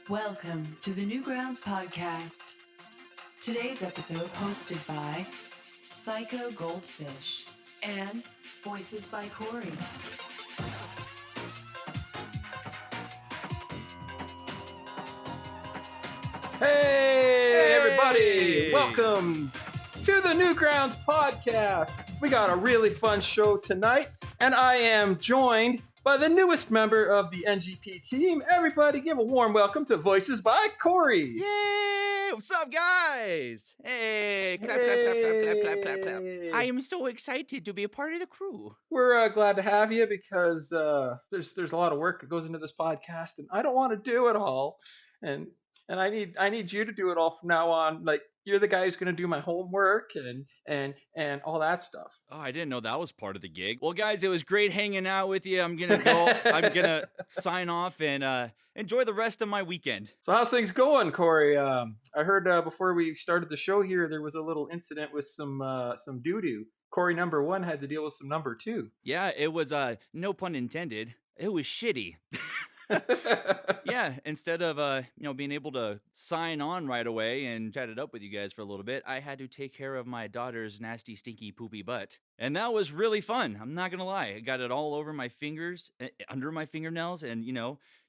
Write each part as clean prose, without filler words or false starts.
Welcome to the Newgrounds podcast. Today's episode hosted by PsychoGoldfish and VoicesByCorey. Hey, everybody! Welcome to the Newgrounds podcast. We got a really fun show tonight, and I am joined by the newest member of the NGP team. Everybody, give a warm welcome to Voices by Corey. Yay! What's up, guys? Hey, clap, clap, clap, clap, clap, clap, clap, clap. I am so excited to be a part of the crew. We're glad to have you because there's a lot of work that goes into this podcast, and I don't want to do it all. And I need you to do it all from now on. Like, you're the guy who's going to do my homework and all that stuff. Oh, I didn't know that was part of the gig. Well, guys, it was great hanging out with you. I'm gonna go. I'm gonna sign off and enjoy the rest of my weekend. So how's things going, Corey? I heard before we started the show here, there was a little incident with some doo-doo. Corey number 1 had to deal with some number 2. Yeah, it was no pun intended. It was shitty. Yeah, instead of being able to sign on right away and chat it up with you guys for a little bit, I had to take care of my daughter's nasty, stinky, poopy butt. And that was really fun. I'm not gonna lie. I got it all over my fingers, under my fingernails, and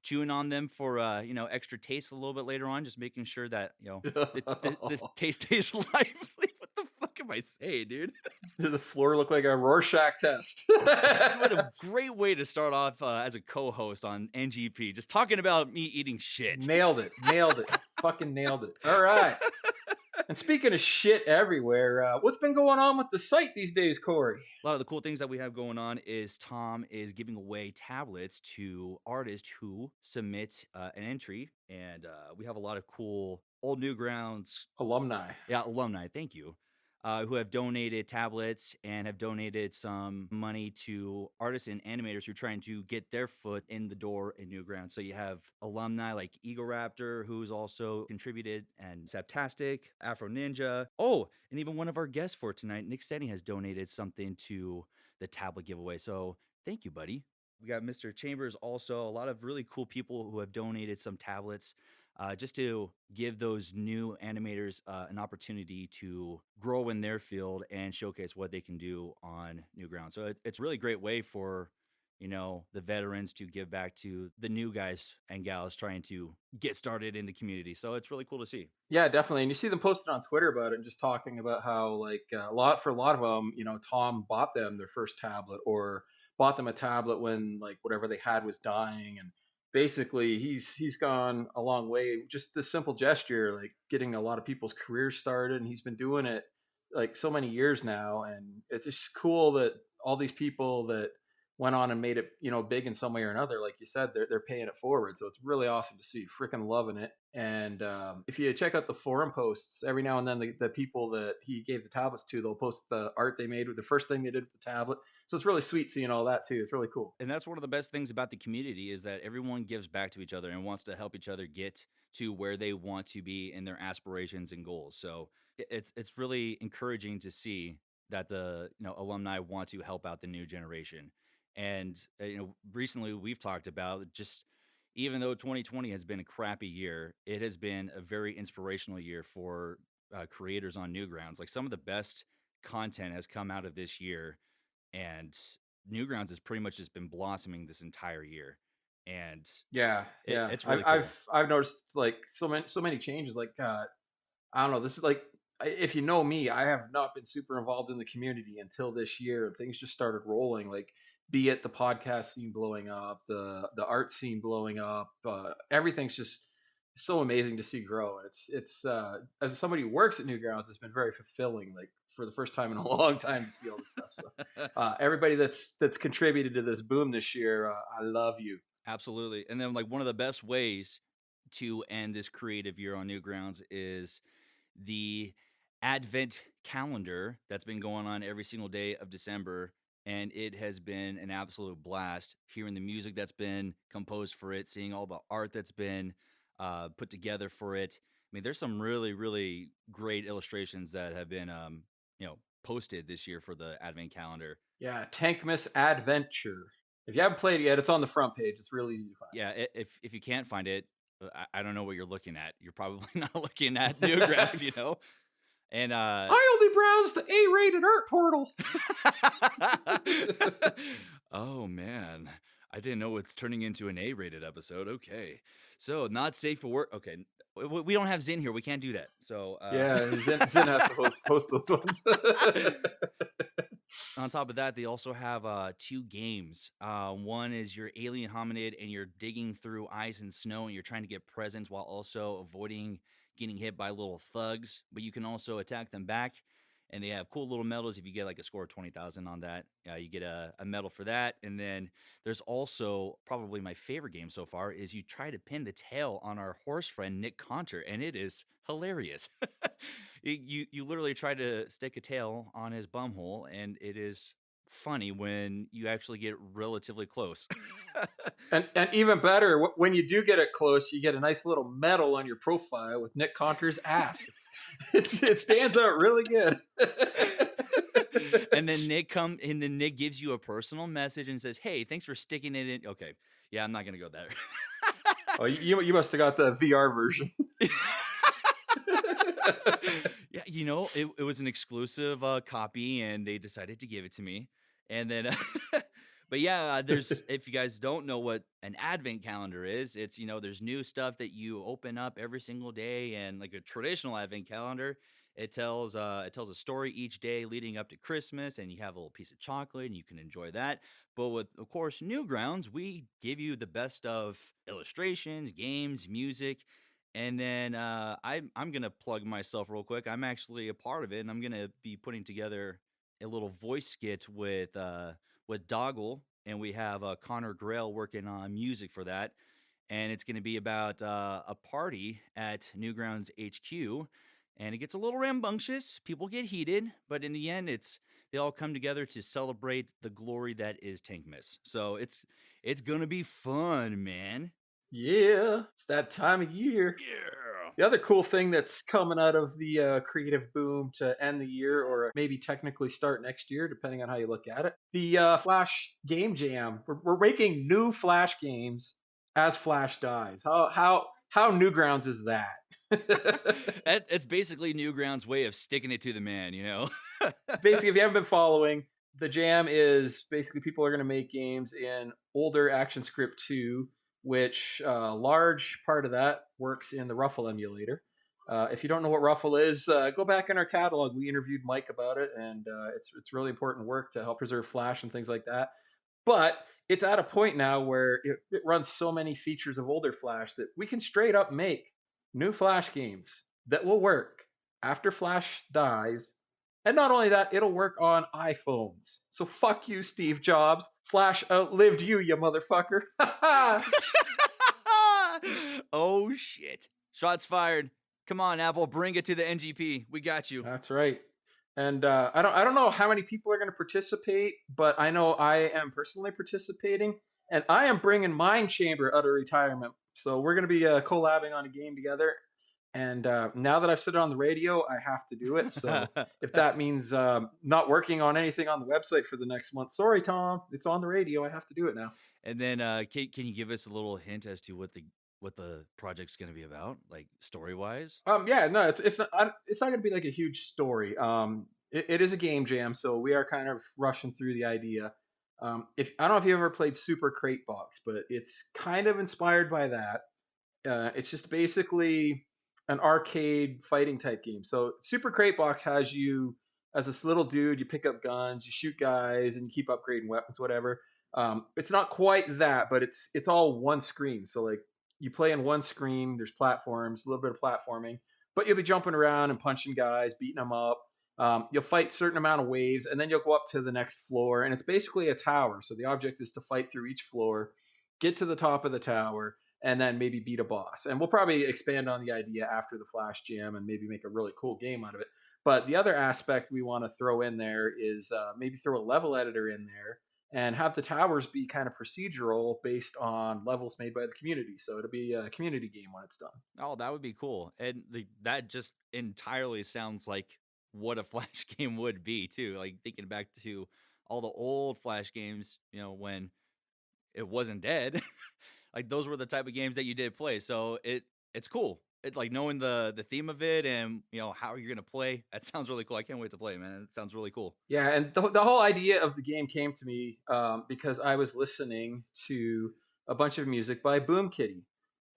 chewing on them for extra taste a little bit later on, just making sure that the taste stays lively. What the fuck am I saying, dude? Did the floor look like a Rorschach test? What a great way to start off as a co-host on NGP, just talking about me eating shit. Nailed it. Fucking nailed it. All right. And speaking of shit everywhere, what's been going on with the site these days, Corey? A lot of the cool things that we have going on is Tom is giving away tablets to artists who submit an entry, and we have a lot of cool old Newgrounds Alumni. Yeah, alumni. Thank you. Who have donated tablets and have donated some money to artists and animators who are trying to get their foot in the door in Newgrounds. So you have alumni like Ego Raptor, who's also contributed, and Saptastic, Afro Ninja. Oh, and even one of our guests for tonight, Nick Setting, has donated something to the tablet giveaway. So thank you, buddy. We got Mr. Chambers also, a lot of really cool people who have donated some tablets. Just to give those new animators an opportunity to grow in their field and showcase what they can do on Newgrounds. So it's a really great way for, the veterans to give back to the new guys and gals trying to get started in the community. So it's really cool to see. Yeah, definitely. And you see them posted on Twitter about it and just talking about how, like, a lot of them, Tom bought them their first tablet or bought them a tablet when, like, whatever they had was dying. And basically he's gone a long way. Just this simple gesture, like getting a lot of people's careers started, and he's been doing it like so many years now. And it's just cool that all these people that went on and made it, big in some way or another, like you said, they're paying it forward. So it's really awesome to see. Freaking loving it. And if you check out the forum posts, every now and then the people that he gave the tablets to, they'll post the art they made with the first thing they did with the tablet. So it's really sweet seeing all that too. It's really cool. And that's one of the best things about the community is that everyone gives back to each other and wants to help each other get to where they want to be in their aspirations and goals. So it's really encouraging to see that the alumni want to help out the new generation. And recently we've talked about just, even though 2020 has been a crappy year, it has been a very inspirational year for creators on Newgrounds. Like, some of the best content has come out of this year, and Newgrounds has pretty much just been blossoming this entire year. And it's really cool. I've noticed like so many changes. Like I don't know, this is like, if you know me, I have not been super involved in the community until this year, and things just started rolling. Like, be it the podcast scene blowing up, the art scene blowing up, everything's just so amazing to see grow. It's as somebody who works at Newgrounds, it's been very fulfilling. Like, for the first time in a long time to see all this stuff. So everybody that's contributed to this boom this year, I love you. Absolutely. And then, like, one of the best ways to end this creative year on Newgrounds is the Advent calendar that's been going on every single day of December. And it has been an absolute blast hearing the music that's been composed for it, seeing all the art that's been put together for it. I mean, there's some really, really great illustrations that have been, posted this year for the Advent calendar. Yeah, Tankmas Adventure. If you haven't played it yet, it's on the front page. It's really easy to find. Yeah, if you can't find it, I don't know what you're looking at. You're probably not looking at Newgrounds, you know? And I only browse the A-rated art portal. oh man, I didn't know it's turning into an A-rated episode. Okay, so not safe for work. Okay, we don't have Zin here. We can't do that. So Yeah, Zen has to host those ones. on top of that, they also have 2 games. One is your alien hominid, and you're digging through ice and snow, and you're trying to get presents while also avoiding getting hit by little thugs. But you can also attack them back, and they have cool little medals. If you get like a score of 20,000 on that, you get a medal for that. And then there's also probably my favorite game so far is you try to pin the tail on our horse friend Nick Conter, and it is hilarious. You literally try to stick a tail on his bumhole, and it is funny when you actually get relatively close. And even better, when you do get it close, you get a nice little medal on your profile with Nick Conter's ass. It stands out really good. And then Nick gives you a personal message and says, "Hey, thanks for sticking it in." Okay, yeah, I'm not gonna go there. Oh, you must have got the VR version. Yeah, it was an exclusive copy, and they decided to give it to me. And then, but yeah, if you guys don't know what an advent calendar is, it's there's new stuff that you open up every single day, and like a traditional advent calendar, it tells a story each day leading up to Christmas, and you have a little piece of chocolate, and you can enjoy that. But with, of course, Newgrounds, we give you the best of illustrations, games, music. And then I'm gonna plug myself real quick. I'm actually a part of it, and I'm gonna be putting together a little voice skit with Doggle, and we have Connor Grail working on music for that. And it's gonna be about a party at Newgrounds HQ, and it gets a little rambunctious. People get heated, but in the end, they all come together to celebrate the glory that is Tankmas. So it's gonna be fun, man. Yeah, it's that time of year. Yeah. The other cool thing that's coming out of the creative boom to end the year, or maybe technically start next year, depending on how you look at it, the Flash Game Jam. We're making new Flash games as Flash dies. How Newgrounds is that? It's basically Newgrounds' way of sticking it to the man, Basically, if you haven't been following, the jam is basically people are going to make games in older ActionScript 2, which a large part of that works in the Ruffle emulator. If you don't know what Ruffle is, go back in our catalog. We interviewed Mike about it, and it's really important work to help preserve Flash and things like that. But it's at a point now where it runs so many features of older Flash that we can straight up make new Flash games that will work after Flash dies. And not only that, it'll work on iPhones. So fuck you, Steve Jobs. Flash outlived you, you motherfucker. Oh shit! Shots fired. Come on, Apple, bring it to the NGP. We got you. That's right. And I don't know how many people are going to participate, but I know I am personally participating, and I am bringing Mind Chamber out of retirement. So we're going to be collabing on a game together. And now that I've said it on the radio, I have to do it. So if that means not working on anything on the website for the next month, sorry, Tom, it's on the radio. I have to do it now. And then, can you give us a little hint as to what the project's going to be about, like story wise? Yeah, no, it's not going to be like a huge story. It is a game jam, so we are kind of rushing through the idea. If I don't know if you ever played Super Crate Box, but it's kind of inspired by that. It's just basically an arcade fighting type game. So Super Crate Box has you as this little dude. You pick up guns, you shoot guys, and you keep upgrading weapons, whatever. It's not quite that, but it's all one screen. So like you play in one screen. There's platforms, a little bit of platforming, but you'll be jumping around and punching guys, beating them up. You'll fight a certain amount of waves, and then you'll go up to the next floor, and it's basically a tower. So the object is to fight through each floor, get to the top of the tower, and then maybe beat a boss. And we'll probably expand on the idea after the Flash Jam and maybe make a really cool game out of it. But the other aspect we want to throw in there is maybe throw a level editor in there and have the towers be kind of procedural based on levels made by the community. So it'll be a community game when it's done. Oh, that would be cool. And that just entirely sounds like what a Flash game would be, too. Like thinking back to all the old Flash games, when it wasn't dead. like those were the type of games that you did play. So it's cool. It like knowing the theme of it and how you're gonna play. That sounds really cool. I can't wait to play, man. It sounds really cool. Yeah, and the whole idea of the game came to me because I was listening to a bunch of music by Boom Kitty,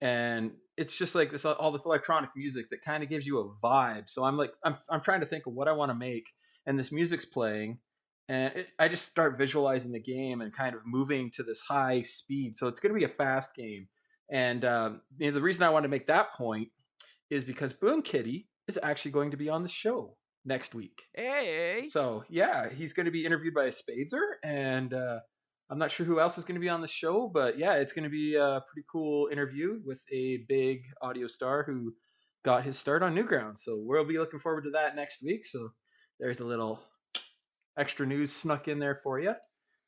and it's just like this all this electronic music that kind of gives you a vibe. So I'm trying to think of what I want to make, and this music's playing, and I just start visualizing the game and kind of moving to this high speed. So it's going to be a fast game, and the reason I want to make that point is because Boom Kitty is actually going to be on the show next week. Hey. So yeah, he's going to be interviewed by a Spadezer, and I'm not sure who else is going to be on the show, but yeah, it's going to be a pretty cool interview with a big audio star who got his start on Newgrounds. So we'll be looking forward to that next week. So there's a little extra news snuck in there for you.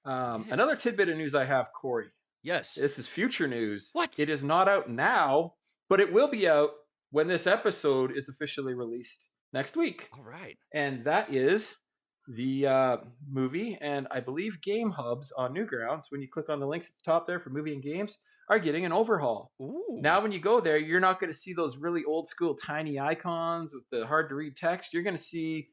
Another tidbit of news I have, Corey. Yes. This is future news. What? It is not out now, but it will be out when this episode is officially released next week. All right. And that is the movie and I believe game hubs on Newgrounds. When you click on the links at the top there for movie and games, are getting an overhaul. Ooh. Now, when you go there, you're not going to see those really old school tiny icons with the hard to read text. You're going to see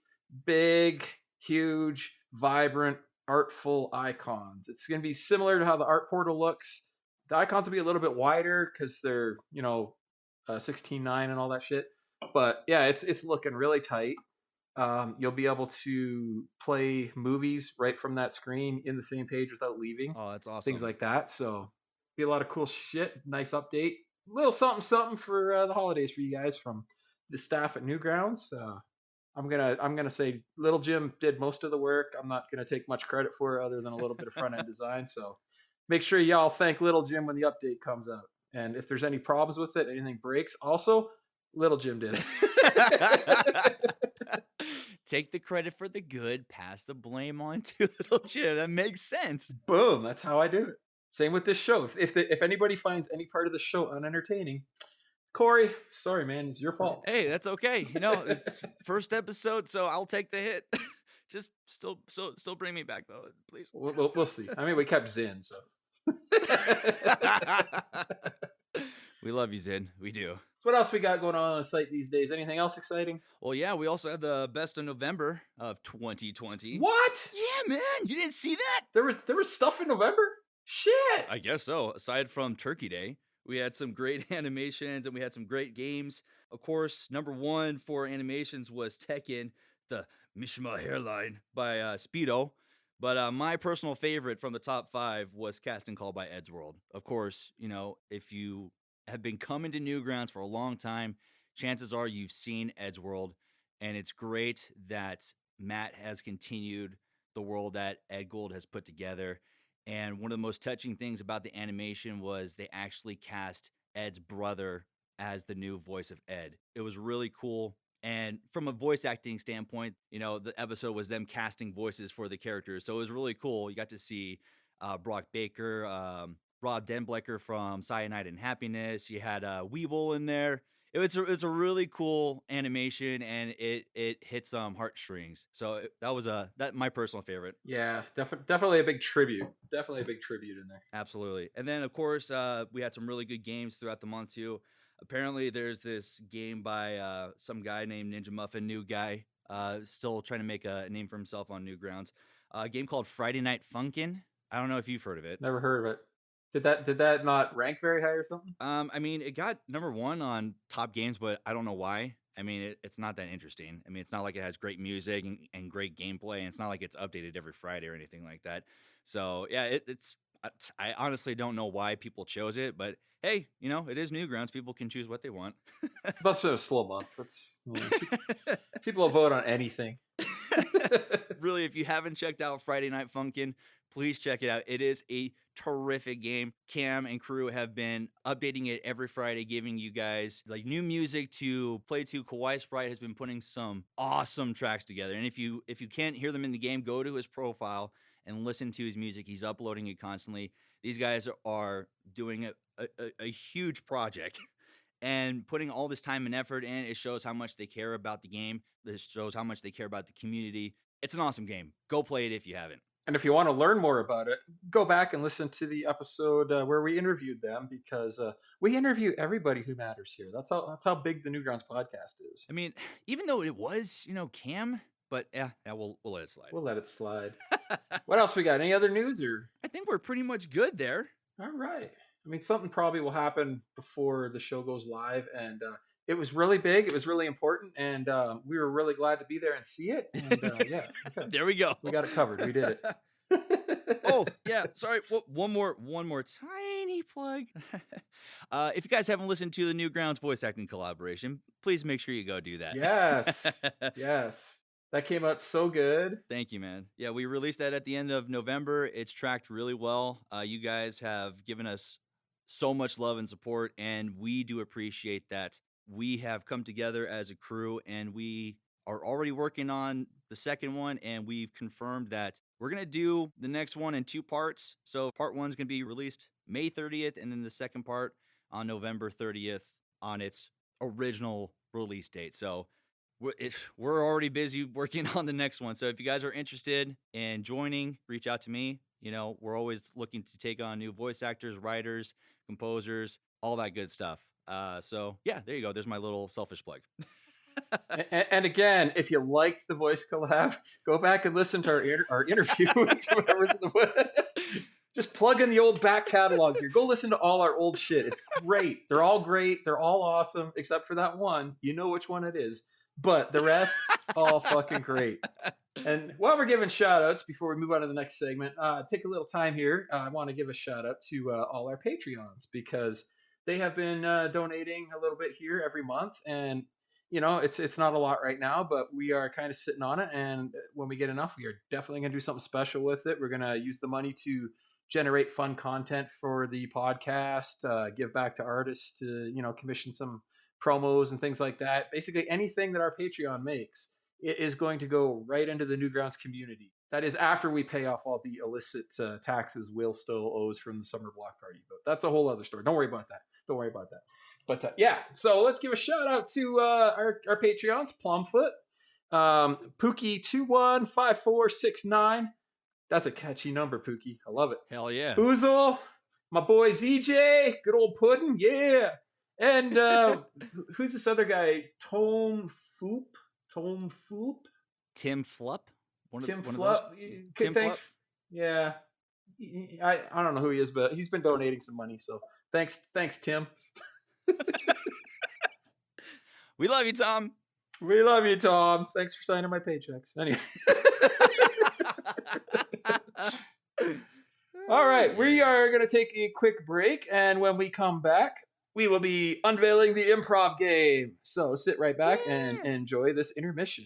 big, huge, vibrant, artful icons. It's going to be similar to how the art portal looks. The icons will be a little bit wider because they're 16:9 and all that shit. But yeah, it's looking really tight. You'll be able to play movies right from that screen in the same page without leaving. Oh, that's awesome. Things like that. So be a lot of cool shit. Nice update. Little something for the holidays for you guys from the staff at Newgrounds. I'm gonna say Little Jim did most of the work. I'm not gonna take much credit for it other than a little bit of front end design. So make sure y'all thank Little Jim when the update comes out. And if there's any problems with it, anything breaks, also Little Jim did it. Take the credit for the good, pass the blame on to Little Jim. That makes sense. Boom, that's how I do it. Same with this show. If anybody finds any part of the show unentertaining, Corey, sorry man, it's your fault. Hey, that's okay. It's first episode, so I'll take the hit. Just still bring me back though, please. We'll see. I mean, we kept Zin, so. We love you, Zin. We do. So what else we got going on the site these days? Anything else exciting? Well, yeah, we also had the best of November of 2020. What? Yeah, man. You didn't see that? There was stuff in November? Shit. I guess so. Aside from Turkey Day, we had some great animations and we had some great games. Of course, number one for animations was Tekken, the Mishima hairline by Speedo. But my personal favorite from the top 5 was Casting Call by Eddsworld. Of course, if you have been coming to Newgrounds for a long time, chances are you've seen Eddsworld, and it's great that Matt has continued the world that Ed Gold has put together. And one of the most touching things about the animation was they actually cast Ed's brother as the new voice of Ed. It was really cool. And from a voice acting standpoint, the episode was them casting voices for the characters. So it was really cool. You got to see Brock Baker, Rob Denblecker from Cyanide and Happiness. You had Weeble in there. It's a really cool animation, and it hit some heartstrings. So that was my personal favorite. Yeah, definitely a big tribute. Definitely a big tribute in there. Absolutely. And then, of course, we had some really good games throughout the month, too. Apparently, there's this game by some guy named Ninja Muffin, new guy, still trying to make a name for himself on Newgrounds. A game called Friday Night Funkin'. I don't know if you've heard of it. Never heard of it. Did that not rank very high or something? I mean, it got number 1 on top games, but I don't know why. I mean, it's not that interesting. I mean, it's not like it has great music and great gameplay, and it's not like it's updated every Friday or anything like that. So, yeah, it's. I honestly don't know why people chose it, but hey, it is Newgrounds. People can choose what they want. It must have been a slow month. People will vote on anything. Really, if you haven't checked out Friday Night Funkin', please check it out. It is a terrific game. Cam and crew have been updating it every Friday, giving you guys like new music to play to. Kawaii Sprite has been putting some awesome tracks together. And if you can't hear them in the game, go to his profile and listen to his music. He's uploading it constantly. These guys are doing a huge project and putting all this time and effort in. It shows how much they care about the game. This shows how much they care about the community. It's an awesome game. Go play it if you haven't. And if you want to learn more about it, go back and listen to the episode where we interviewed them, because we interview everybody who matters here. That's how big the Newgrounds podcast is. I mean, even though it was, Cam, but yeah, we'll let it slide. We'll let it slide. What else we got? Any other news? Or I think we're pretty much good there. all right. I mean, something probably will happen before the show goes live, and it was really big. It was really important, and we were really glad to be there and see it. And yeah, okay. There we go. We got it covered. We did it. Oh yeah, sorry. One more tiny plug. If you guys haven't listened to the Newgrounds Voice Acting Collaboration, please make sure you go do that. Yes, yes, that came out so good. Thank you, man. Yeah, we released that at the end of November. It's tracked really well. You guys have given us so much love and support, and we do appreciate that. We have come together as a crew, and we are already working on the second one, and we've confirmed that we're going to do the next one in 2 parts. So part 1 is going to be released May 30th, and then the second part on November 30th on its original release date. So we're already busy working on the next one. So if you guys are interested in joining, reach out to me. We're always looking to take on new voice actors, writers, composers, all that good stuff. So yeah, there you go. There's my little selfish plug. And again, if you liked the voice collab, go back and listen to our interview with 2 members of the just plug in the old back catalog here. Go listen to all our old shit. It's great. They're all great. They're all awesome, except for that one. You know which one it is. But the rest, all fucking great. And while we're giving shout outs before we move on to the next segment, take a little time here. I want to give a shout out to all our Patreons, because they have been donating a little bit here every month. And it's not a lot right now, but we are kind of sitting on it. And when we get enough, we are definitely going to do something special with it. We're going to use the money to generate fun content for the podcast, give back to artists, to, commission some promos and things like that. Basically anything that our Patreon makes, it is going to go right into the Newgrounds community. That is after we pay off all the illicit taxes Will still owes from the summer block party. But that's a whole other story. Don't worry about that. But yeah, so let's give a shout out to our Patreons: Plumfoot, Pookie215469. That's a catchy number, Pookie. I love it. Hell yeah. Oozle, my boy ZJ, good old Puddin', yeah. And who's this other guy? Tome Foop? Tim Flupp? Tim Flupp. Tim thanks. Flupp? Yeah. I don't know who he is, but he's been donating some money. So thanks, Tim. We love you, Tom. We love you, Tom. Thanks for signing my paychecks. Anyway. All right. We are going to take a quick break. And when we come back, we will be unveiling the improv game. So sit right back and enjoy this intermission.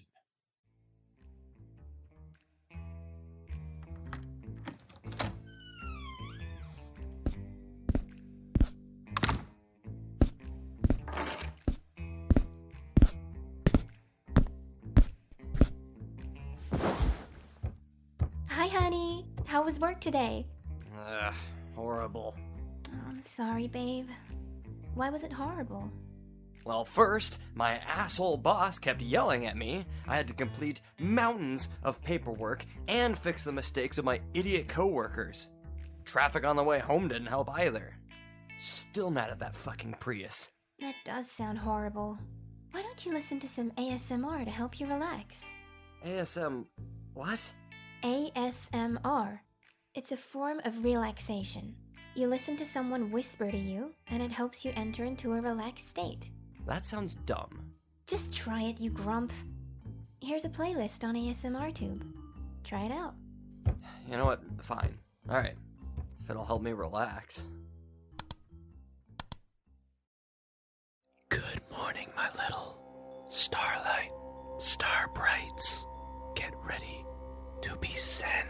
Hi, honey. How was work today? Horrible. Oh, I'm sorry, babe. Why was it horrible? Well, first, my asshole boss kept yelling at me. I had to complete mountains of paperwork and fix the mistakes of my idiot coworkers. Traffic on the way home didn't help either. Still mad at that fucking Prius. That does sound horrible. Why don't you listen to some ASMR to help you relax? What? ASMR. It's a form of relaxation. You listen to someone whisper to you, and it helps you enter into a relaxed state. That sounds dumb. Just try it, you grump. Here's a playlist on ASMR Tube. Try it out. You know what? Fine. Alright. If it'll help me relax. Good morning, my little starlight, star brights. Get ready to be sent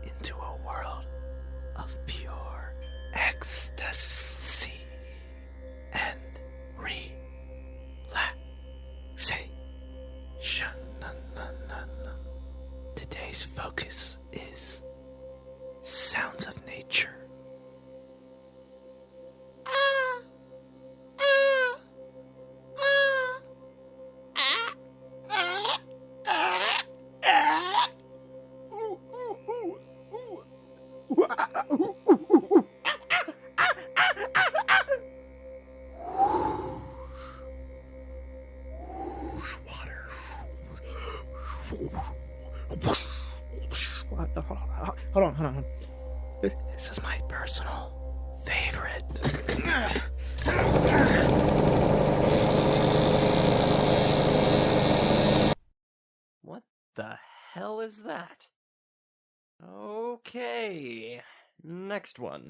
into a world of pure ecstasy and relaxation. Today's focus is sounds of nature. Hold on. This is my personal favorite. What the hell is that? Okay, next one.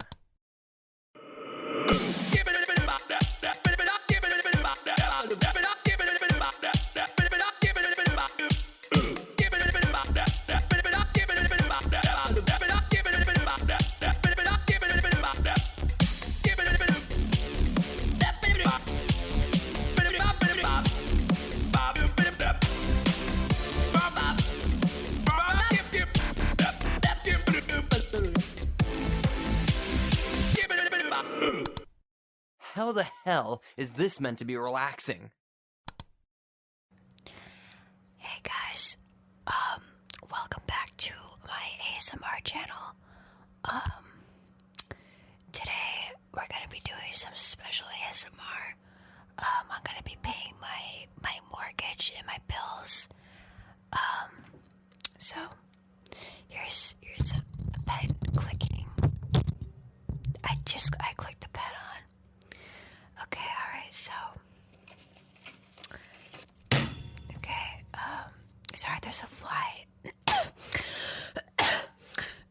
How the hell is this meant to be relaxing? Hey guys, welcome back to my ASMR channel. Today we're gonna be doing some special ASMR. I'm gonna be paying my mortgage and my bills. So here's a pen clicking. I clicked the pen on. Okay, alright, so okay, sorry there's a fly.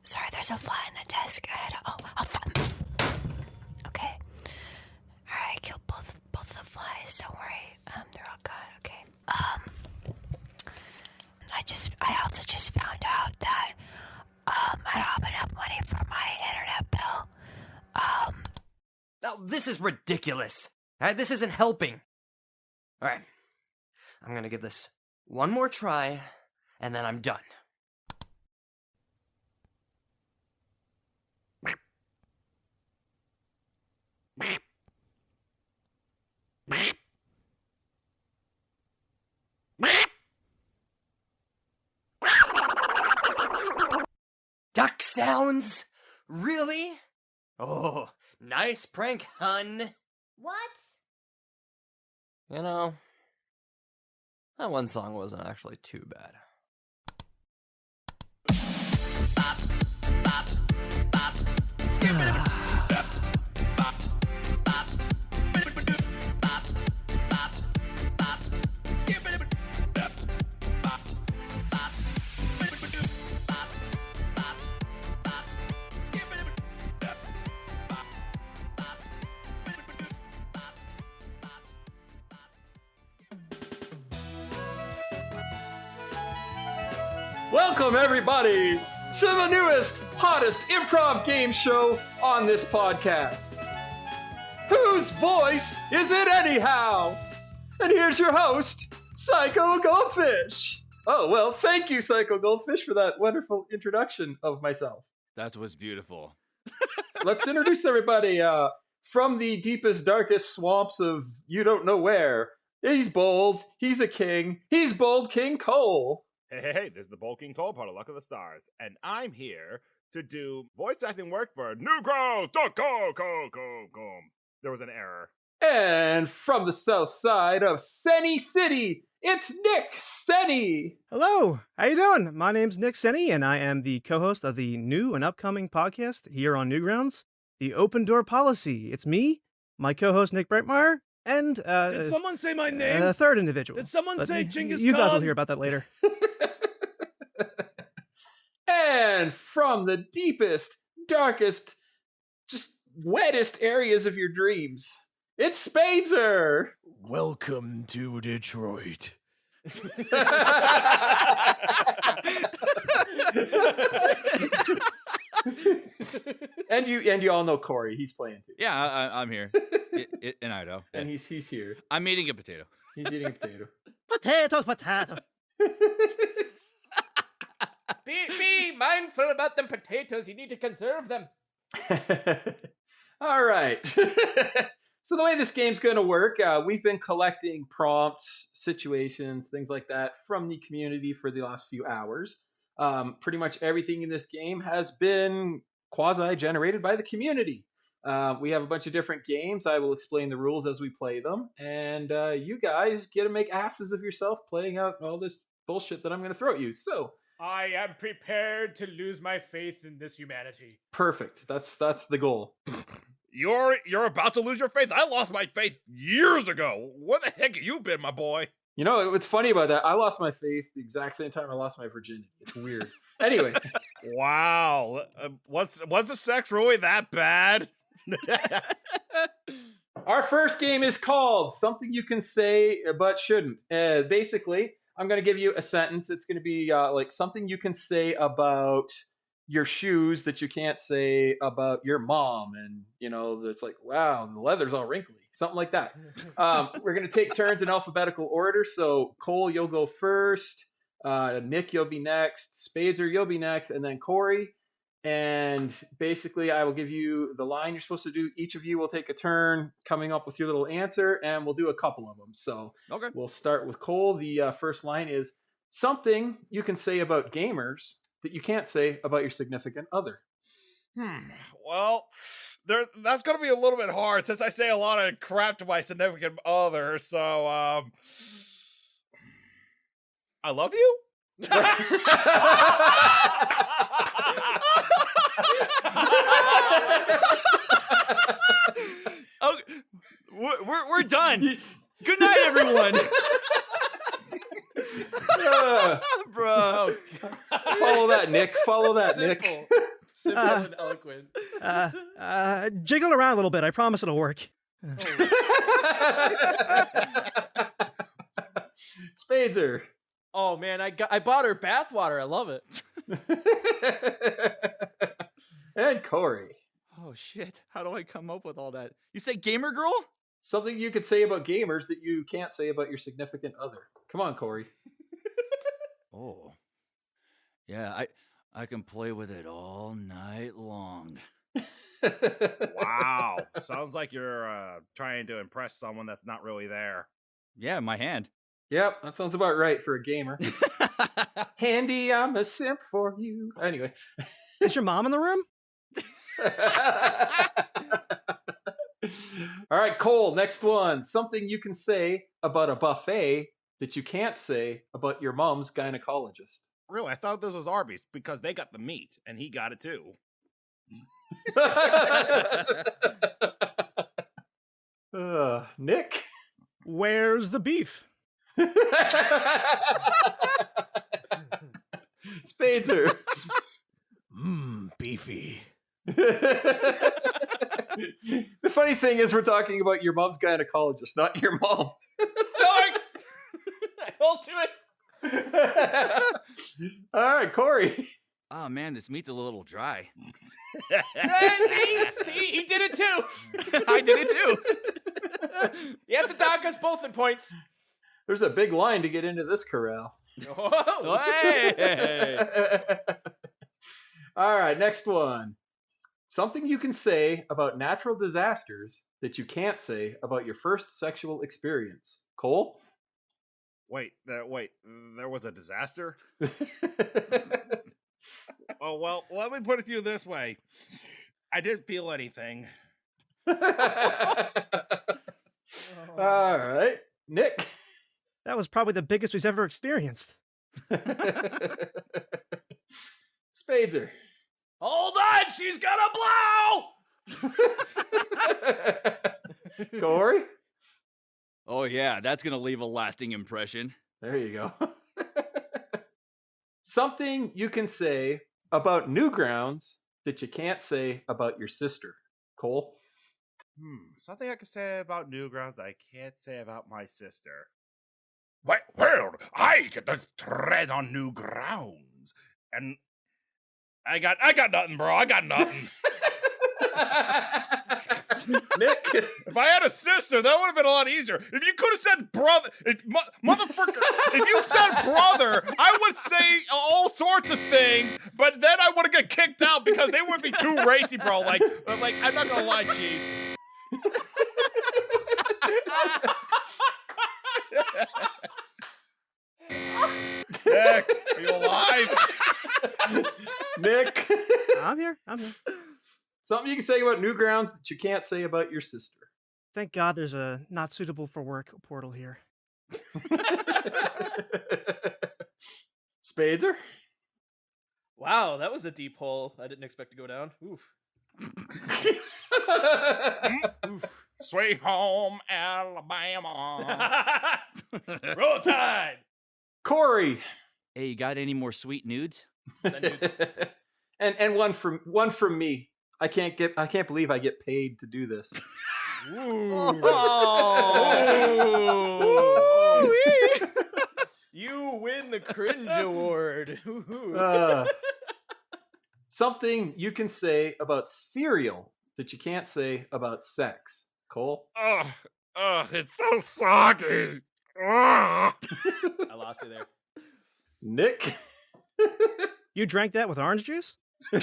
Sorry, there's a fly in the desk. Okay. Alright, I killed both the flies, don't worry. They're all gone, okay. I also just found out that I don't have enough money for my internet bill. Now, this is ridiculous. This isn't helping. Alright. I'm gonna give this one more try, and then I'm done. Duck sounds? Really? Oh, nice prank, hun. What? You know, that one song wasn't actually too bad. Welcome, everybody, to the newest, hottest improv game show on this podcast. Whose voice is it anyhow? And here's your host, PsychoGoldfish. Oh, well, thank you, PsychoGoldfish, for that wonderful introduction of myself. That was beautiful. Let's introduce everybody from the deepest, darkest swamps of you don't know where. He's bold, he's a king, he's Bold King Cole. Hey, this is the Bold King Cole, part of Luck of the Stars, and I'm here to do voice acting work for Newgrounds.com. There was an error. And from the south side of Senny City, it's Nick Senny. Hello, how you doing? My name's Nick Senny, and I am the co-host of the new and upcoming podcast here on Newgrounds, The Open Door Policy. It's me, my co-host Nick Breitmeyer, and Did someone say my name? a third individual. Did someone say Genghis You guys will Khan? hear about that later. And from the deepest, darkest, just wettest areas of your dreams, it's Spadezer. Welcome to Detroit. and you all know Corey. He's playing too. Yeah, I'm here in Idaho. And he's here. I'm eating a potato. He's eating a potato. Potato. Be mindful about them potatoes. You need to conserve them. All right. So the way this game's going to work, we've been collecting prompts, situations, things like that from the community for the last few hours. Pretty much everything in this game has been quasi-generated by the community. We have a bunch of different games. I will explain the rules as we play them. And you guys get to make asses of yourself playing out all this bullshit that I'm going to throw at you. So I am prepared to lose my faith in this humanity. Perfect. That's the goal. You're about to lose your faith. I lost my faith years ago. What the heck have you been, my boy? You know what's funny about that? I lost my faith the exact same time I lost my virginity. It's weird. Anyway. Wow. Was the sex really that bad? Our first game is called Something You Can Say But Shouldn't. Basically, I'm going to give you a sentence. It's going to be like something you can say about your shoes that you can't say about your mom. And, you know, it's like, wow, the leather's all wrinkly. Something like that. We're going to take turns in alphabetical order. So, Cole, you'll go first. Nick, you'll be next. Spadezer, you'll be next. And then Corey. And basically, I will give you the line you're supposed to do. Each of you will take a turn coming up with your little answer, and we'll do a couple of them. So Okay. We'll start with Cole. The first line is something you can say about gamers that you can't say about your significant other. Well, that's going to be a little bit hard since I say a lot of crap to my significant other. So, I love you? Oh, we're done. Good night, everyone. Bro. Follow that, Nick. Follow that, Nick. Simple and eloquent. Jiggle around a little bit. I promise it'll work. Spadezer. Oh man, I bought her bathwater. I love it. And Corey. Oh shit! How do I come up with all that? You say gamer girl? Something you could say about gamers that you can't say about your significant other. Come on, Corey. Oh, yeah. I can play with it all night long. Wow. Sounds like you're trying to impress someone that's not really there. Yeah, my hand. Yep, that sounds about right for a gamer. Handy, I'm a simp for you. Anyway. Is your mom in the room? All right, Cole, next one. Something you can say about a buffet that you can't say about your mom's gynecologist. Really, I thought this was Arby's because they got the meat and he got it too. Nick? Where's the beef? Spadezer. Beefy. The funny thing is we're talking about your mom's gynecologist, not your mom. Starks! I hold to it. All right, Corey. Oh man, this meat's a little dry. See, he did it too. I did it too. You have to dock us both in points. There's a big line to get into this corral. Oh. Hey! All right, next one. Something you can say about natural disasters that you can't say about your first sexual experience. Cole? Wait, there was a disaster? Oh, well, let me put it to you this way. I didn't feel anything. All right. Nick? That was probably the biggest we've ever experienced. Spadezer. Hold on, she's gonna blow! Corey? Oh yeah, that's gonna leave a lasting impression. There you go. Something you can say about Newgrounds that you can't say about your sister. Cole? Something I can say about Newgrounds I can't say about my sister. Well, I get to tread on new grounds. And I got nothing, bro. I got nothing. Nick? If I had a sister, that would have been a lot easier. If you could have said brother, motherfucker, if you said brother, I would say all sorts of things, but then I would have got kicked out because they would be too racy, bro. Like I'm not gonna lie, Chief. Nick, are you alive? Nick? I'm here. Something you can say about Newgrounds that you can't say about your sister. Thank God there's a not suitable for work portal here. Spadezer? Wow, that was a deep hole. I didn't expect to go down. Oof. Oof. Sweet home, Alabama. Roll Tide. Corey. Hey, you got any more sweet nudes? and one from me. I can't believe I get paid to do this. You win the cringe award. Something you can say about cereal that you can't say about sex. Cole? It's so soggy. I lost you there. Nick? You drank that with orange juice? No!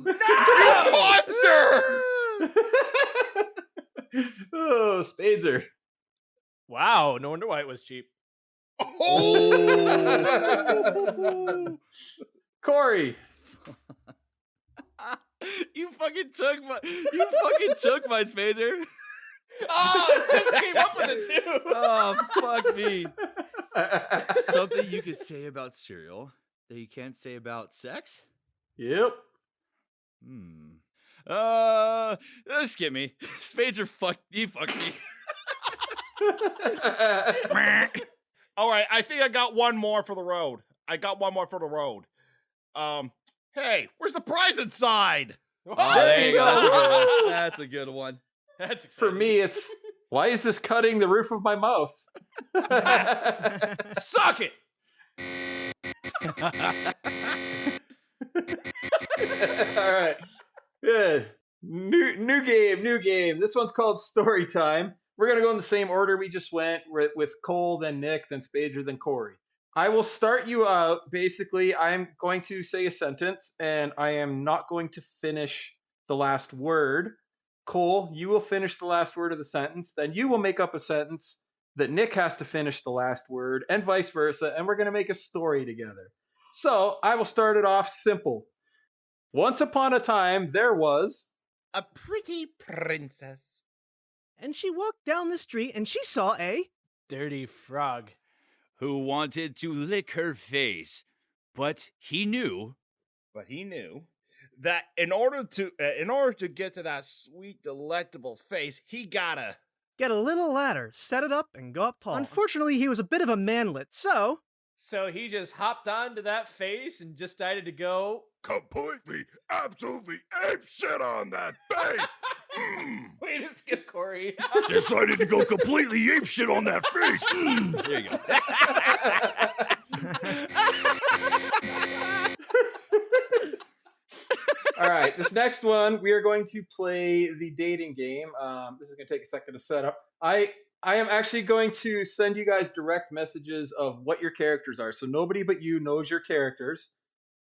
You monster! Oh, Spadezer. Wow, no wonder why it was cheap. Corey. You fucking took my Spacer. Oh, I just came up with it too. Oh, fuck me. Something you could say about cereal that you can't say about sex? Yep. Skip me. Spacer fucked me. All right, I think I got one more for the road. Hey, where's the prize inside? Oh, there you go. That's a good one. That's exciting. For me, it's, why is this cutting the roof of my mouth? Suck it! All right. Good. New game. This one's called Story Time. We're going to go in the same order we just went with Cole, then Nick, then Spader, then Corey. I will start you out. Basically, I'm going to say a sentence, and I am not going to finish the last word. Cole, you will finish the last word of the sentence. Then you will make up a sentence that Nick has to finish the last word, and vice versa, and we're going to make a story together. So, I will start it off simple. Once upon a time, there was a pretty princess. And she walked down the street and she saw a dirty frog who wanted to lick her face, but he knew that in order to get to that sweet, delectable face, he gotta get a little ladder, set it up, and go up tall. Unfortunately, he was a bit of a manlet, so he just hopped onto that face and just decided to go completely, absolutely apeshit on that face. Way to skip, Corey. Decided to go completely apeshit on that face. There you go. All right, this next one, we are going to play the dating game. This is going to take a second to set up. I am actually going to send you guys direct messages of what your characters are. So nobody but you knows your characters.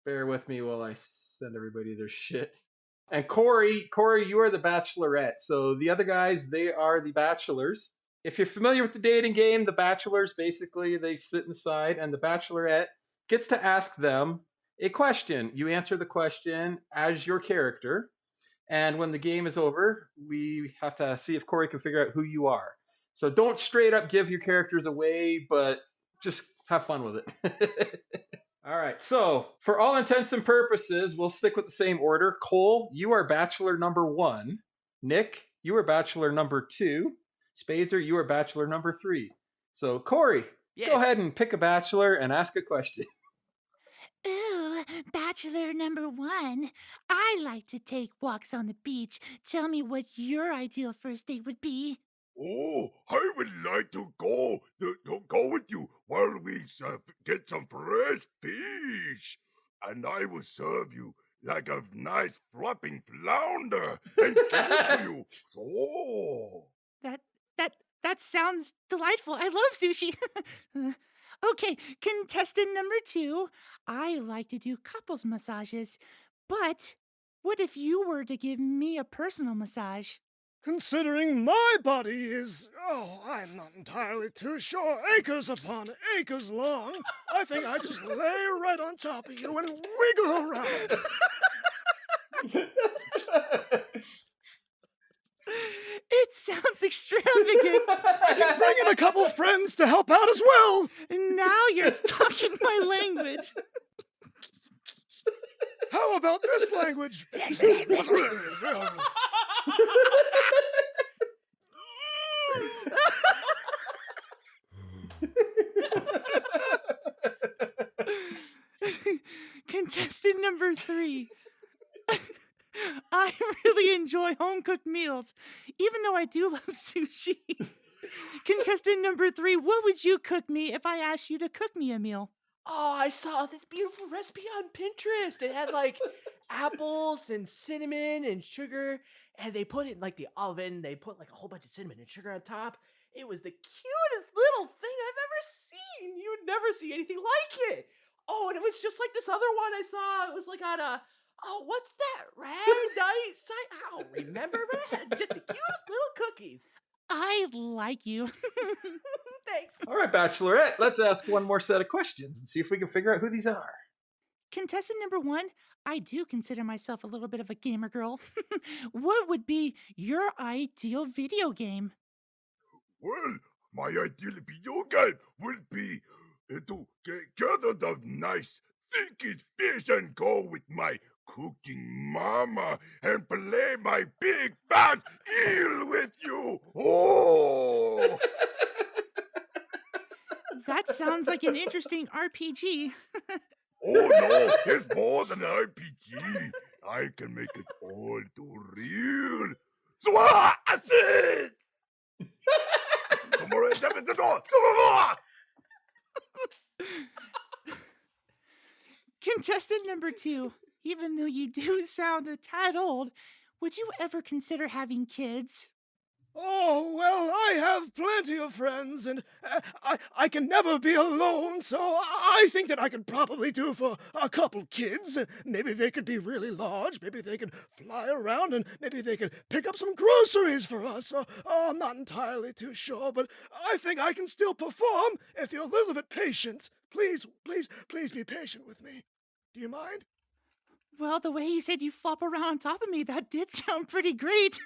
Bear with me while I send everybody their shit. And Corey, you are the bachelorette. So the other guys, they are the bachelors. If you're familiar with the dating game, the bachelors, basically, they sit inside, and the bachelorette gets to ask them a question. You answer the question as your character. And when the game is over, we have to see if Corey can figure out who you are. So don't straight up give your characters away, but just have fun with it. All right, so for all intents and purposes, we'll stick with the same order. Cole, you are bachelor number 1. Nick, you are bachelor number 2. Spader, you are bachelor number 3. So Corey, Go ahead and pick a bachelor and ask a question. Ooh, bachelor number 1. I like to take walks on the beach. Tell me what your ideal first date would be. Oh, I would like to go with you while we get some fresh fish. And I will serve you like a nice flopping flounder and give it to you. So. That sounds delightful. I love sushi. Okay, contestant number 2. I like to do couples massages. But what if you were to give me a personal massage? Considering my body is, I'm not entirely too sure, acres upon acres long, I think I'd just lay right on top of you and wiggle around. It sounds extremely extravagant. I can bring in a couple friends to help out as well. And now you're talking my language. How about this language? Contestant number 3. I really enjoy home-cooked meals, even though I do love sushi. Contestant number 3, what would you cook me if I asked you to cook me a meal? Oh, I saw this beautiful recipe on Pinterest. It had like apples and cinnamon and sugar, and they put it in like the oven. They put like a whole bunch of cinnamon and sugar on top. It was the cutest little thing I've ever seen. You would never see anything like it. Oh, and it was just like this other one I saw. It was like on a, oh, what's that? Red Night site? I don't remember, but it had just the cutest little cookies. I like you. Thanks. All right, Bachelorette, let's ask one more set of questions and see if we can figure out who these are. Contestant number 1, I do consider myself a little bit of a gamer girl. What would be your ideal video game? Well, my ideal video game would be to gather the nice, thinkish fish and go with my cooking mama and play my big fat eel with you. Oh! That sounds like an interesting RPG. Oh no, it's more than an RPG. I can make it all too real. So I said! Tomorrow is the door. Contestant number 2, even though you do sound a tad old, would you ever consider having kids? Oh, well, I have plenty of friends, and I can never be alone, so I think that I could probably do for a couple kids. Maybe they could be really large, maybe they could fly around, and maybe they could pick up some groceries for us. I'm not entirely too sure, but I think I can still perform if you're a little bit patient. Please be patient with me. Do you mind? Well, the way you said you flop around on top of me, that did sound pretty great.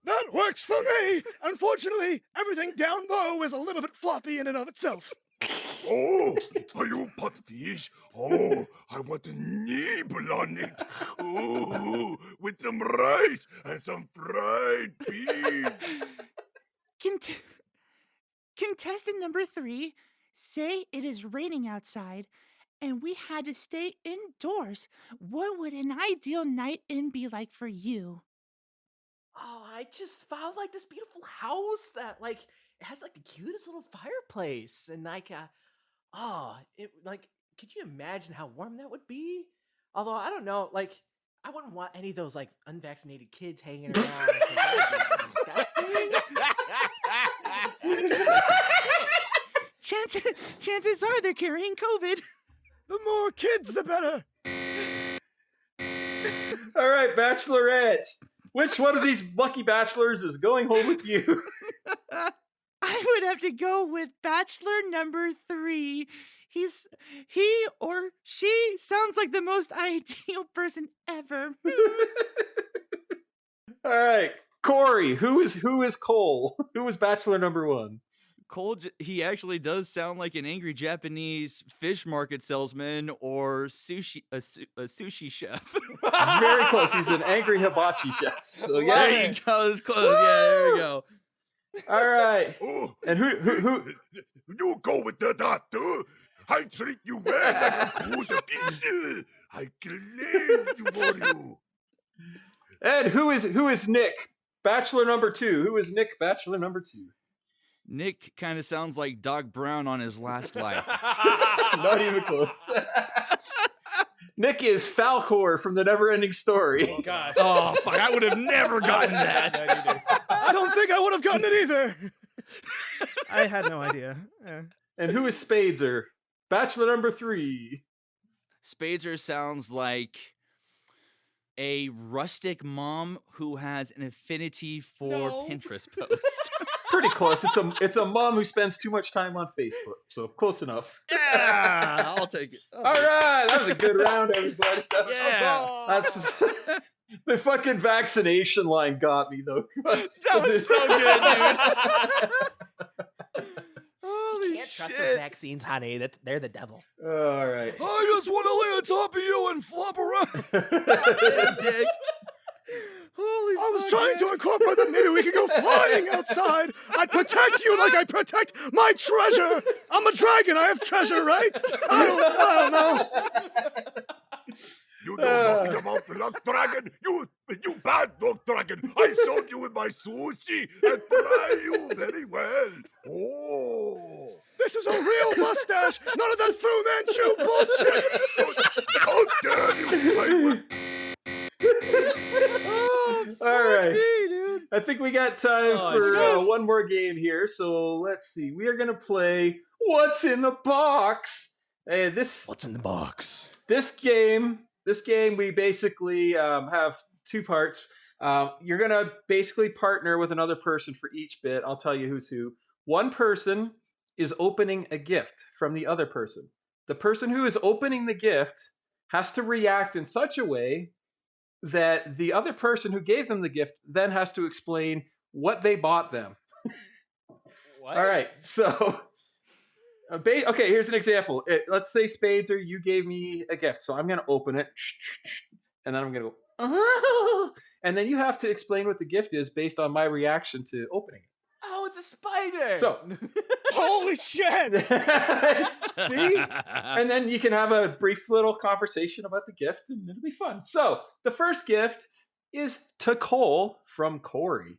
That works for me. Unfortunately, everything down low is a little bit floppy in and of itself. Oh, are you putfish? Oh, I want to nibble on it. Oh, with some rice and some fried beef. Contestant number 3, say it is raining outside and we had to stay indoors. What would an ideal night in be like for you? Oh, I just found like this beautiful house that like it has like the cutest little fireplace and like it like could you imagine how warm that would be? Although I don't know, like I wouldn't want any of those like unvaccinated kids hanging around. Chances are they're carrying COVID. The more kids, the better. All right, Bachelorette. Which one of these lucky bachelors is going home with you? I would have to go with bachelor number 3. He or she sounds like the most ideal person ever. All right, Corey. Who is Cole? Who is bachelor number 1? Cole, he actually does sound like an angry Japanese fish market salesman or a sushi chef. Very close. He's an angry hibachi chef. So yeah, there you go. It's close. Yeah, there we go. All right. Oh, and who? You go with the doctor. I treat you well like a good fish. I claim you for you. And who is Nick? Bachelor number 2. Who is Nick? Bachelor number 2. Nick kind of sounds like Doc Brown on his last life. Not even close. Nick is Falcor from the Neverending Story. Oh God! Oh fuck! I would have never gotten that. I don't think I would have gotten it either. I had no idea. And who is Spadezer? Bachelor number 3. Spadezer sounds like a rustic mom who has an affinity for Pinterest posts. Pretty close. It's a mom who spends too much time on Facebook. So close enough. Yeah, I'll take it. All right, that was a good round, everybody. The fucking vaccination line got me though. That was so good, dude. Holy Can't trust those shit. vaccines, honey. They're the devil. All right. I just want to lay on top of you and flop around. Dick. Holy I was fuck, trying man. to incorporate that maybe we could go flying outside. I'd protect you like I protect my treasure. I'm a dragon. I have treasure, right? I don't know. You know nothing about the luck dragon. You bad luck dragon. I sold you with my sushi and fry you very well. Oh. This is a real mustache. None of that Fu Manchu bullshit. How dare you? All right. Me, dude. I think we got time for one more game here. So let's see. We are gonna play What's in the Box. Hey, What's in the box? This game, we basically have two parts. You're going to basically partner with another person for each bit. I'll tell you who's who. One person is opening a gift from the other person. The person who is opening the gift has to react in such a way that the other person who gave them the gift then has to explain what they bought them. What? All right, so... okay, here's an example. Let's say Spades, or you gave me a gift, so I'm going to open it, and then I'm going to go, and then you have to explain what the gift is based on my reaction to opening it. Oh, it's a spider. So, Holy shit. see? And then you can have a brief little conversation about the gift, and it'll be fun. So, the first gift is to Cole from Corey.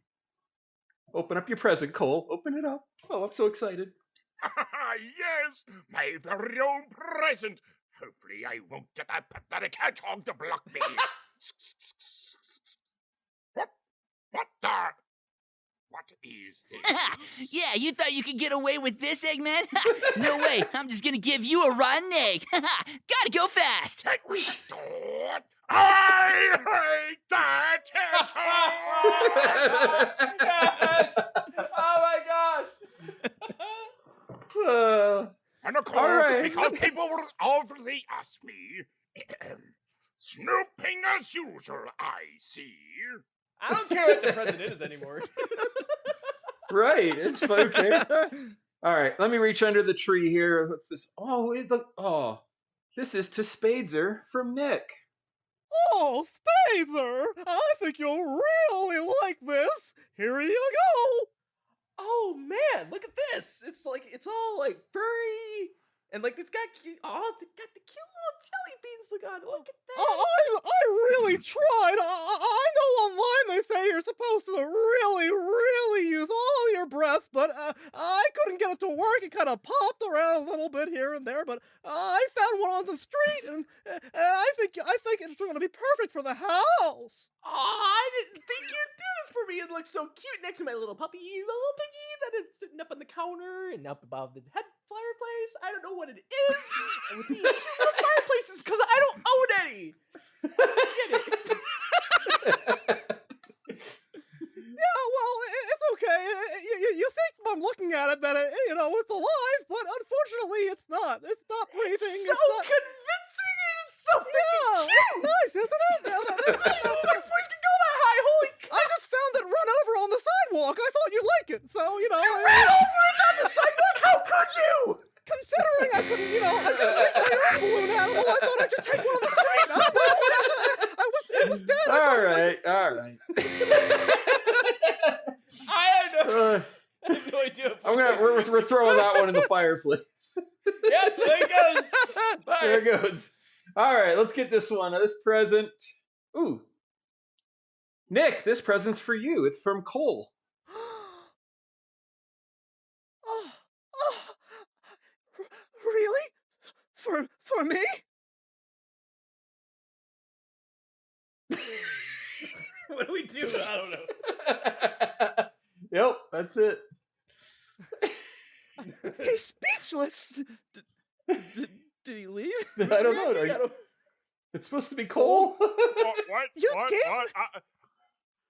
Open up your present, Cole. Open it up. Oh, I'm so excited. Yes, my very own present. Hopefully I won't get that pathetic hedgehog to block me. What is this? Yeah, you thought you could get away with this, Eggman? No way, I'm just gonna give you a rotten egg. Gotta go fast. I hate that hedgehog! Yes! Oh my gosh! And of course, because people will obviously ask me, snooping as usual, I see. I don't care what the president is anymore. Right, it's okay. All right, let me reach under the tree here. What's this? Oh, this is to Spadeser from Nick. Oh, Spazer, I think you'll really like this. Here you go. Oh man, look at this! It's all like furry, and like it's got the cute little jelly beans. Look on, look at that. I really tried. I know online they say you're supposed to really use all your breath, but I couldn't get it to work. It kind of popped around a little bit here and there, but I found one on the street, and I think it's going to be perfect for the house. Oh, I didn't think you'd do this for me. It looks so cute next to my little puppy, little piggy that is sitting up on the counter and up above the head fireplace. I don't know what it is. And with me, cute little fireplaces because I don't own any. Get it? Yeah, well, it's okay. You think from looking at it that it's alive, but unfortunately, it's not. It's not breathing. It's so convincing and it's so freaking cute. It's nice, isn't it? I didn't know my voice could go that high. Holy cow! I just found it run over on the sidewalk. I thought you'd like it, so You ran over it on the sidewalk. How could you? Considering I couldn't make my own balloon animal, I thought I'd just take one on the street. It was dead. All right. I have no idea. We're throwing that one in the fireplace. Yep, there it goes. Bye. There it goes. All right, let's get this one. This present. Ooh. Nick, this present's for you. It's from Cole. Really? For me? What do we do? I don't know. Yep, that's it. He's speechless. Did he leave? I don't know. It's supposed to be Cole. What? You What? gave What?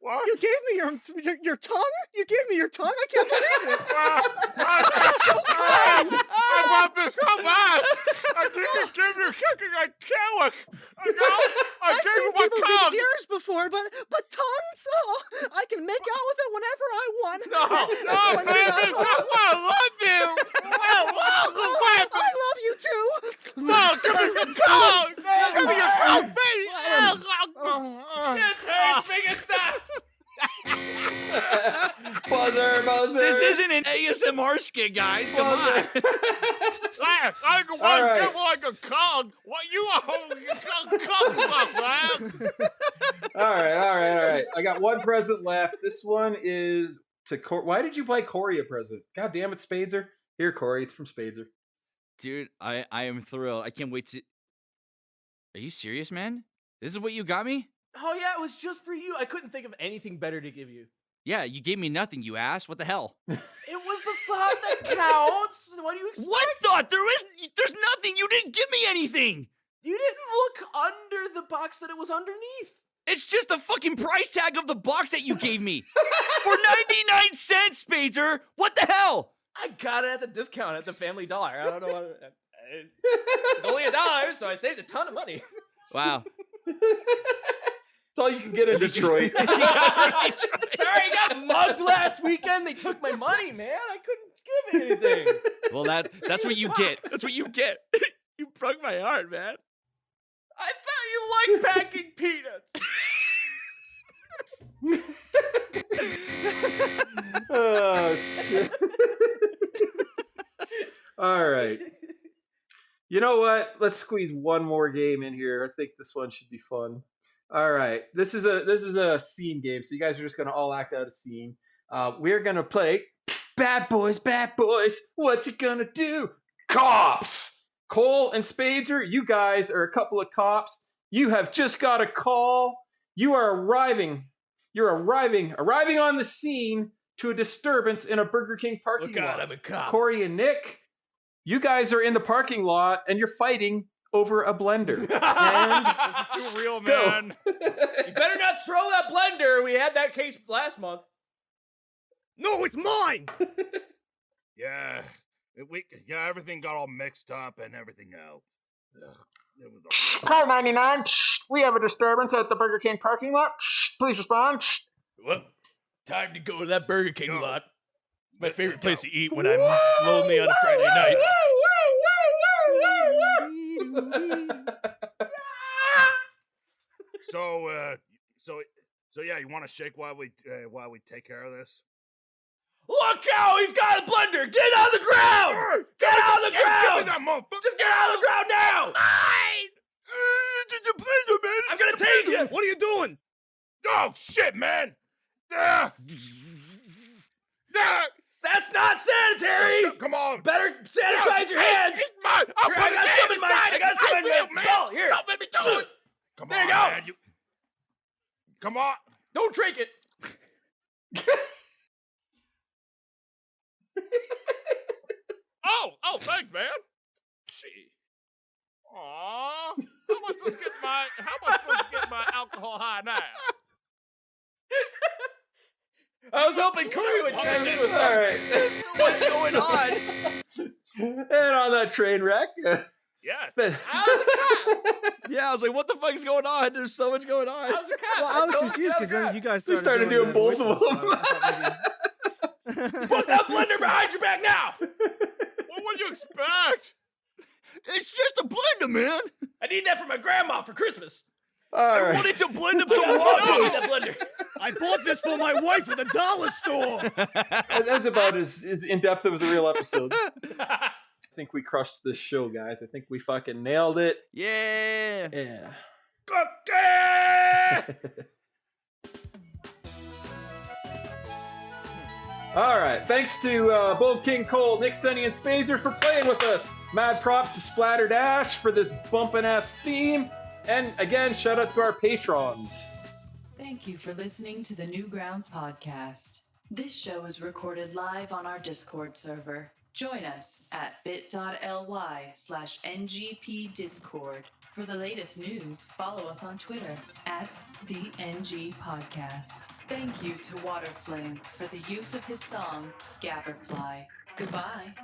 What? You gave me your tongue? You gave me your tongue? I can't believe it. I want this so bad. I didn't give you something like Kellic. I gave you my people tongue. give ears before, but tongues? Oh, I can make out with it whenever I want. No, baby, I love you. I love you too. No, give me your tongue. Give me your tongue, baby. This hurts. Make it stop. Buzzer. This isn't an ASMR skit, guys. Come on. I can All right. get like a cog. What you are? All right. I got one present left. This one is to Corey. Why did you buy Corey a present? God damn it, Spadezer. Here, Corey. It's from Spadezer. Dude, I am thrilled. I can't wait to... Are you serious, man? This is what you got me? Oh yeah, it was just for you. I couldn't think of anything better to give you. Yeah, you gave me nothing, you ass. What the hell? It was the thought that counts. What do you expect? What thought? There's nothing. You didn't give me anything. You didn't look under the box that it was underneath. It's just the fucking price tag of the box that you gave me. For 99 cents, Spader. What the hell? I got it at the discount at the Family Dollar. I don't know what... It's only $1, so I saved a ton of money. Wow. It's all you can get in Detroit. Sorry, I got mugged last weekend. They took my money, man. I couldn't give anything. Well, that's what you get. That's what you get. You broke my heart, man. I thought you liked packing peanuts. Oh, shit. All right. You know what? Let's squeeze one more game in here. I think this one should be fun. All right. This is a scene game, so you guys are just gonna all act out a scene. We're gonna play Bad Boys, what you gonna do? Cops! Cole and Spadezer, you guys are a couple of cops. You have just got a call. You are arriving on the scene to a disturbance in a Burger King parking lot. I'm a cop. Corey and Nick, you guys are in the parking lot and you're fighting over a blender. And This is too real, man. You better not throw that blender. We had that case last month. No, it's mine. Yeah, everything got all mixed up and everything else. Ugh, it was Car 99, we have a disturbance at the Burger King parking lot. Please respond. Well, time to go to that Burger King Go. lot. It's my favorite place to eat when I'm lonely on a Friday night. So yeah, you want to shake while we take care of this? Look how he's got a blender! Get on the ground! Get on the ground! Give me that motherfucker! Just get on the ground now! Did you blender, man? I'm gonna tase you! What are you doing? Oh shit, man! Ah. Ah. That's not sanitary! Come on! Better sanitize your hands! It's mine! I'll Here, I got some in mine! I got some in will, my man! ball! Here! Don't let me do it! Come There on, you go. man! Come on! Don't drink it! Oh, thanks, man. Gee. Aw. How am I supposed to get my alcohol high now? I was hoping Corey would chime in with All right. What's going on? And on that train wreck. Yes. Yeah, I was like, what the fuck is going on? There's so much going on. How's the cop? Well, I was confused because then you guys We started doing both of them. Put that blender behind your back now! What would you expect? It's just a blender, man. I need that for my grandma for Christmas. All I right. wanted to blend up some I raw need base. that blender. I bought this for my wife at the dollar store. That's about as in-depth as a real episode. I think we crushed this show, guys. I think we fucking nailed it. Yeah. Yeah. Cookie! All right. Thanks to Bold King Cole, Nick, Sunny, and Spadezer for playing with us. Mad props to Splattered Ash for this bumpin' ass theme. And again, shout out to our patrons. Thank you for listening to the Newgrounds podcast. This show is recorded live on our Discord server. Join us at bit.ly/NGP Discord For the latest news, follow us on Twitter at the NG Podcast. Thank you to Waterflame for the use of his song, Gabberfly. Goodbye.